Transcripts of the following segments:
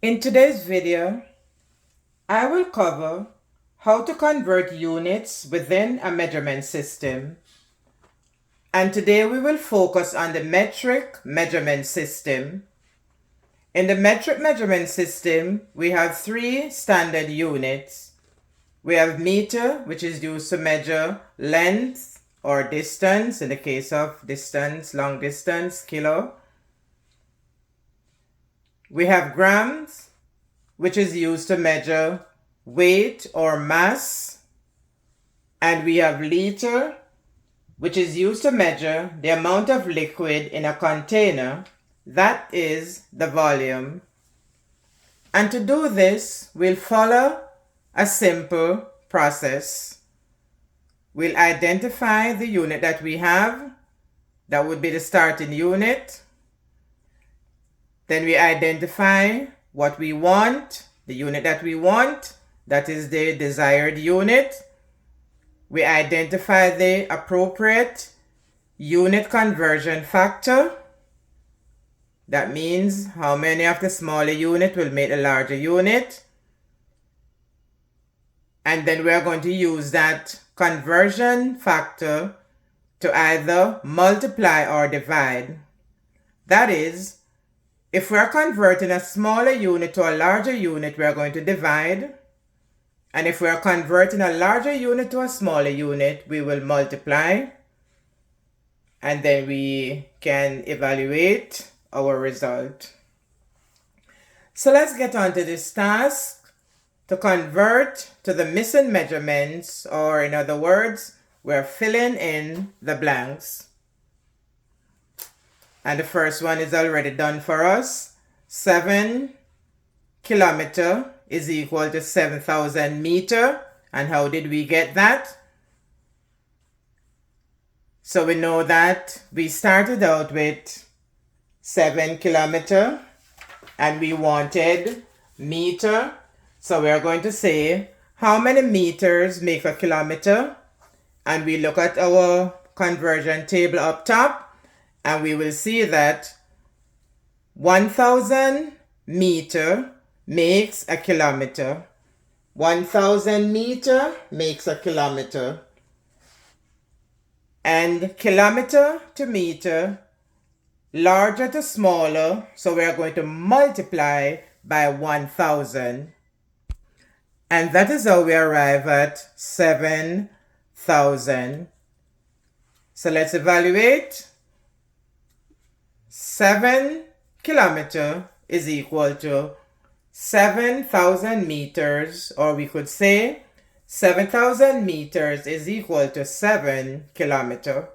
In today's video, I will cover how to convert units within a measurement system. And today we will focus on the metric measurement system. In the metric measurement system, we have three standard units. We have meter, which is used to measure length or distance. In the case of distance, long distance, kilo. We have grams, which is used to measure weight or mass. And we have liter, which is used to measure the amount of liquid in a container, that is the volume. And to do this, we'll follow a simple process. We'll identify the unit that we have, that would be the starting unit. Then we identify what we want, the unit that we want, that is the desired unit. We identify the appropriate unit conversion factor. That means how many of the smaller unit will make the larger unit. And then we are going to use that conversion factor to either multiply or divide. That is, if we are converting a smaller unit to a larger unit, we are going to divide. And if we are converting a larger unit to a smaller unit, we will multiply. And then we can evaluate our result. So let's get on to this task to convert to the missing measurements, or in other words, we're filling in the blanks. And the first one is already done for us. 7 kilometer is equal to 7,000 meter. And how did we get that? So we know that we started out with 7 kilometer and we wanted meter. So we are going to say how many meters make a kilometer. And we look at our conversion table up top and we will see that 1,000 meter makes a kilometer. 1,000 meter makes a kilometer. And kilometer to meter, larger to smaller, so we are going to multiply by 1,000. And that is how we arrive at 7,000. So let's evaluate. 7 kilometer is equal to 7,000 meters, or we could say 7,000 meters is equal to 7 kilometer.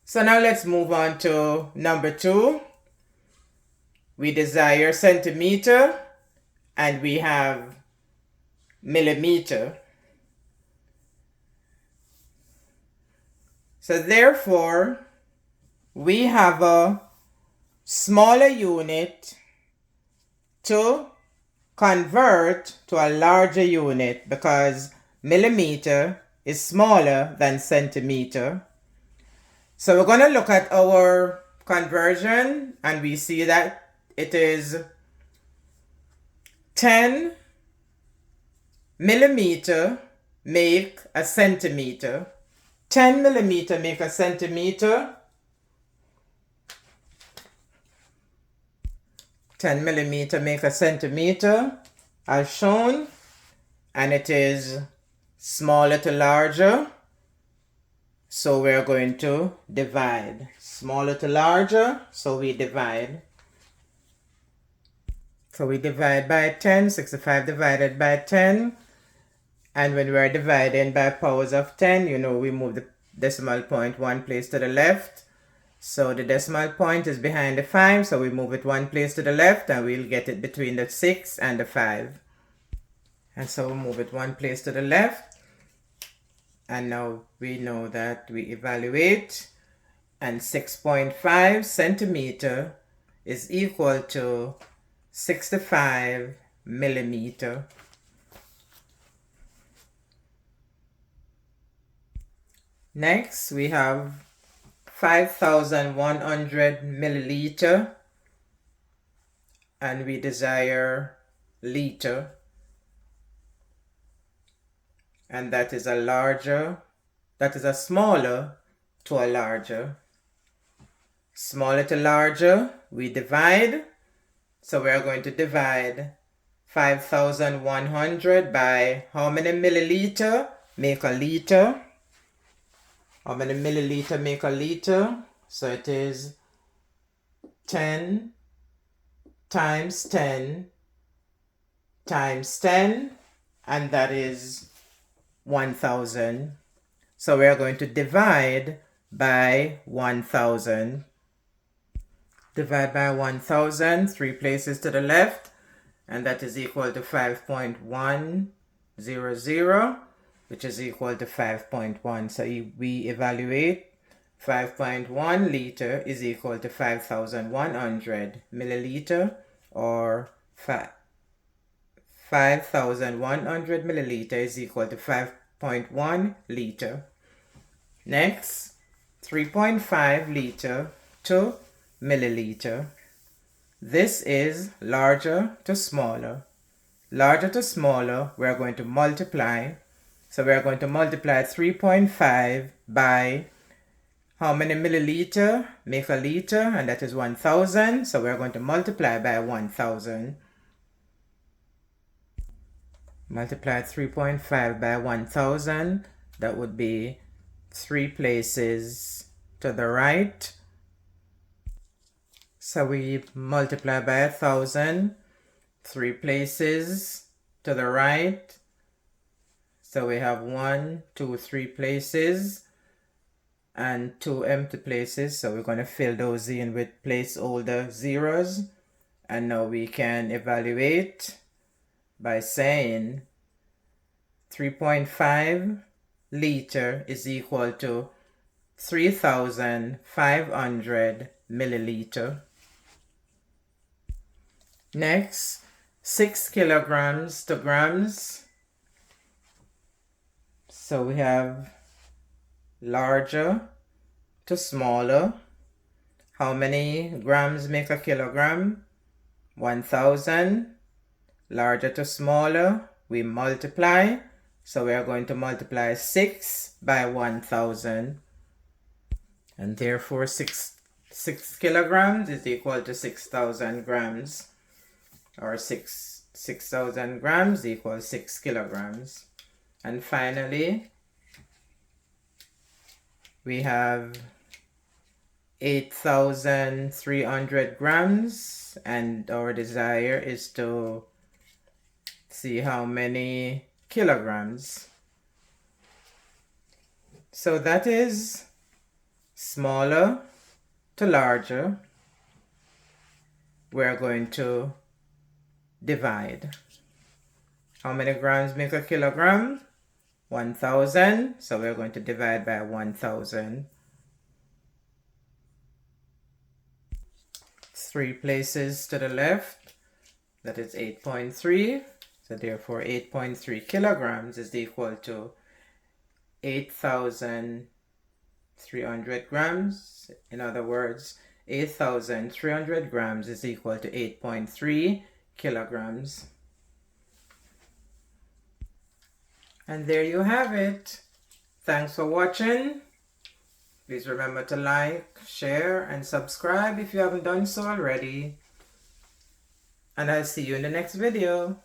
So now let's move on to number 2. We desire centimeter and we have millimeter. So therefore, we have a smaller unit to convert to a larger unit because millimeter is smaller than centimeter. So we're going to look at our conversion and we see that it is 10 millimeter make a centimeter. 10 millimeter make a centimeter. 10 millimeter make a centimeter as shown, and it is smaller to larger, so we're going to divide. Smaller to larger, so we divide. So we divide by 10, 65 divided by 10, and when we are dividing by powers of 10, you know we move the decimal point one place to the left. So the decimal point is behind the 5, so we move it one place to the left and we'll get it between the 6 and the 5. And so we'll move it one place to the left. And now we know that we evaluate, and 6.5 centimeter is equal to 65 millimeter. Next, we have 5,100 milliliter, and we desire liter, and that is a smaller to a larger. Smaller to larger, we divide. So we are going to divide 5,100 by how many milliliter make a liter? How many milliliter make a liter? So it is 10 times 10 times 10, and that is 1,000. So we are going to divide by 1,000. Divide by 1,000, 3 places to the left, and that is equal to 5.100, which is equal to 5.1. So we evaluate 5.1 liter is equal to 5,100 milliliter, or 5,100 milliliter is equal to 5.1 liter. Next, 3.5 liter to milliliter. This is larger to smaller. Larger to smaller, we are going to multiply. So we are going to multiply 3.5 by how many milliliter make a liter, and that is 1,000. So we are going to multiply by 1,000. Multiply 3.5 by 1,000. That would be 3 places to the right. So we multiply by 1,000, 3 places to the right. So we have 1, 2, 3 places and 2 empty places. So we're going to fill those in with placeholder zeros. And now we can evaluate by saying 3.5 liter is equal to 3,500 milliliter. Next, 6 kilograms to grams. So we have larger to smaller. How many grams make a kilogram? 1,000. Larger to smaller, we multiply. So we are going to multiply 6 by 1,000. And therefore 6 kilograms is equal to 6,000 grams. Or 6,000 grams equals 6 kilograms. And finally, we have 8,300 grams, and our desire is to see how many kilograms. So that is smaller to larger. We're going to divide. How many grams make a kilogram? 1,000. So we're going to divide by 1,000. 3 places to the left. That is 8.3. So therefore 8.3 kilograms is equal to 8,300 grams. In other words, 8,300 grams is equal to 8.3 kilograms. And there you have it. Thanks for watching. Please remember to like, share, and subscribe if you haven't done so already. And I'll see you in the next video.